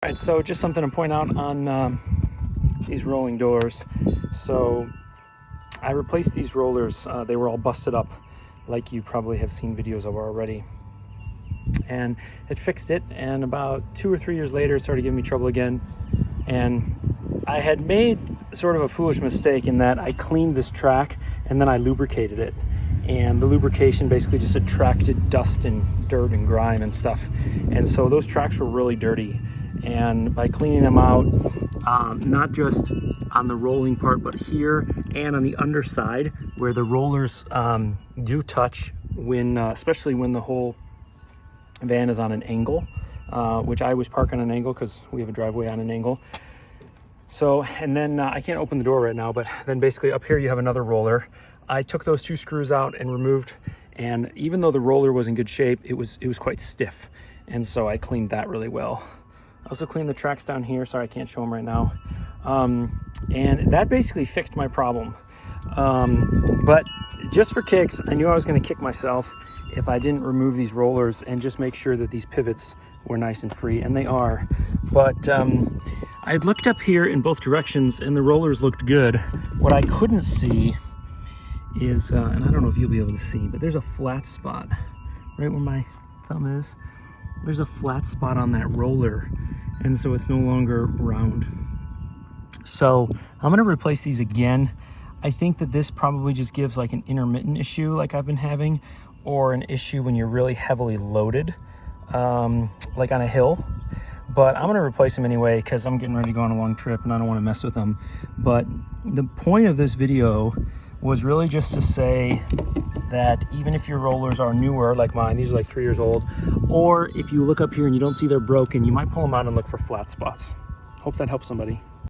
All right, so just something to point out on these rolling doors. So I replaced these rollers. They were all busted up, like you probably have seen videos of already. And it fixed it, and about 2 or 3 years later, it started giving me trouble again. And I had made sort of a foolish mistake in that I cleaned this track and then I lubricated it. And the lubrication basically just attracted dust and dirt and grime and stuff. And so those tracks were really dirty. And by cleaning them out, not just on the rolling part, but here and on the underside where the rollers do touch when, especially when the whole van is on an angle, which I always park on an angle because we have a driveway on an angle. So, and then I can't open the door right now, but then basically up here you have another roller. I took those 2 screws out and removed, and even though the roller was in good shape, it was quite stiff. And so I cleaned that really well. I also cleaned the tracks down here. Sorry, I can't show them right now. And that basically fixed my problem. But just for kicks, I knew I was going to kick myself if I didn't remove these rollers and just make sure that these pivots were nice and free, and they are. But I had looked up here in both directions and the rollers looked good. What I couldn't see is, and I don't know if you'll be able to see, but there's a flat spot right where my thumb is. There's a flat spot on that roller, and so it's no longer round. So I'm gonna replace these again. I think that this probably just gives like an intermittent issue like I've been having, or an issue when you're really heavily loaded, like on a hill. But I'm gonna replace them anyway because I'm getting ready to go on a long trip and I don't wanna mess with them. But the point of this video was really just to say that even if your rollers are newer, like mine, these are like 3 years old, or if you look up here and you don't see they're broken, you might pull them out and look for flat spots. Hope that helps somebody.